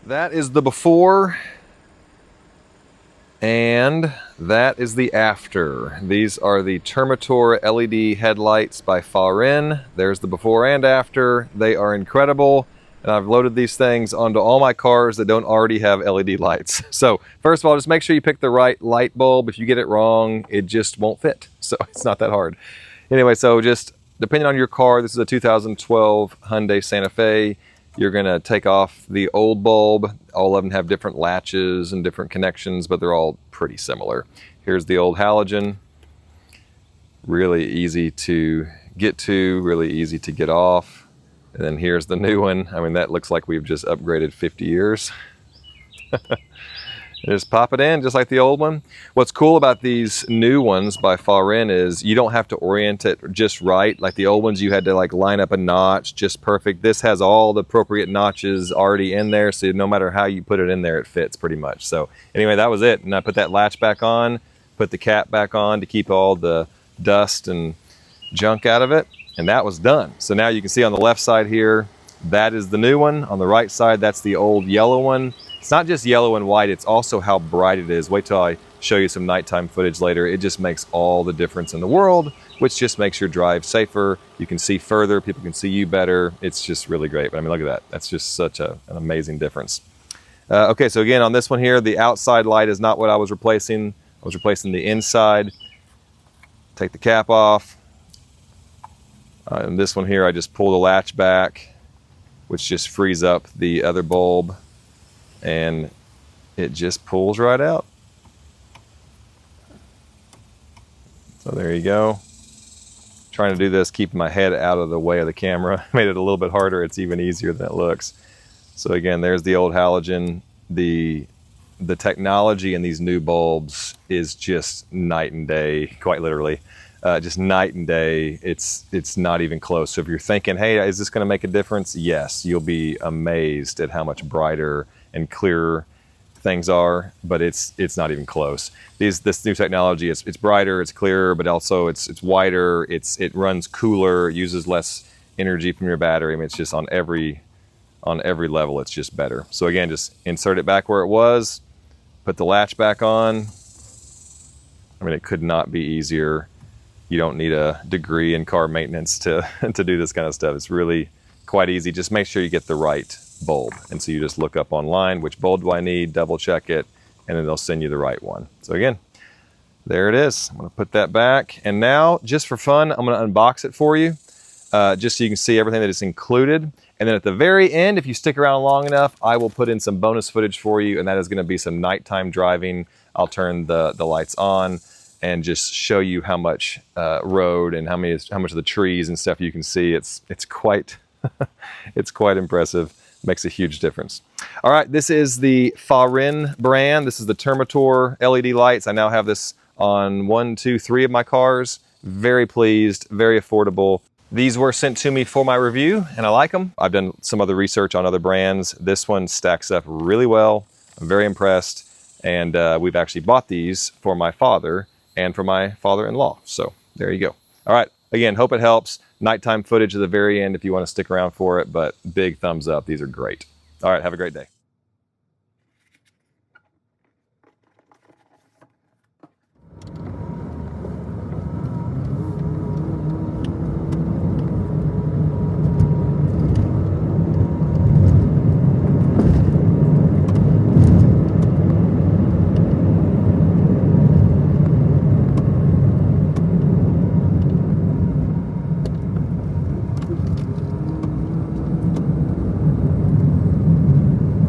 That is the before, and that is the after. These are the Termitor LED headlights by Fahren. There's the before and after. They are incredible, and I've loaded these things onto all my cars that don't already have LED lights. So first of all, just make sure you pick the right light bulb. If you get it wrong, it just won't fit. So it's not that hard. Anyway, so just depending on your car, this is a 2012 Hyundai Santa Fe. You're gonna take off the old bulb. All of them have different latches and different connections, but they're all pretty similar. Here's the old halogen. Really easy to get to, really easy to get off. And then here's the new one. I mean, that looks like we've just upgraded 50 years. Just pop it in, just like the old one. What's cool about these new ones by Fahren is you don't have to orient it just right. Like the old ones, you had to like line up a notch just perfect. This has all the appropriate notches already in there, so no matter how you put it in there, it fits pretty much. So anyway, that was it. And I put that latch back on, put the cap back on to keep all the dust and junk out of it, and that was done. So now you can see on the left side here, that is the new one. On the right side, that's the old yellow one. It's not just yellow and white, it's also how bright it is. Wait till I show you some nighttime footage later. It just makes all the difference in the world, which just makes your drive safer. You can see further, people can see you better. It's just really great. But I mean, look at that. That's just such an amazing difference. Okay, so again, on this one here, the outside light is not what I was replacing. I was replacing the inside. Take the cap off. And this one here, I just pull the latch back, which just frees up the other bulb, and it just pulls right out. So there you go. Trying to do this, keeping my head out of the way of the camera. Made it a little bit harder. It's even easier than it looks. So again, there's the old halogen. The technology in these new bulbs is just night and day, quite literally. Just night and day. It's not even close. So if you're thinking, hey, is this going to make a difference? Yes, you'll be amazed at how much brighter and clearer things are, but it's not even close. This new technology, it's brighter, it's clearer, but also it's wider, it runs cooler, it uses less energy from your battery. I mean, it's just on every level, it's just better. So again, just insert it back where it was, put the latch back on. I mean, it could not be easier. You don't need a degree in car maintenance to do this kind of stuff. It's really quite easy. Just make sure you get the right bulb. And so you just look up online, which bulb do I need, double check it, and then they'll send you the right one. So again, there it is. I'm gonna put that back. And now, just for fun, I'm gonna unbox it for you, just so you can see everything that is included. And then at the very end, if you stick around long enough, I will put in some bonus footage for you, and that is gonna be some nighttime driving. I'll turn the lights on and just show you how much road and how much of the trees and stuff you can see. It's quite it's quite impressive. Makes a huge difference. All right, this is the Fahren brand. This is the Termitor LED lights. I now have this on 1, 2, 3 of my cars. Very pleased, very affordable. These were sent to me for my review, and I like them. I've done some other research on other brands. This one stacks up really well. I'm very impressed, and we've actually bought these for my father and for my father-in-law. So there you go. All right, again, hope it helps. Nighttime footage at the very end if you want to stick around for it, but big thumbs up. These are great. All right, have a great day.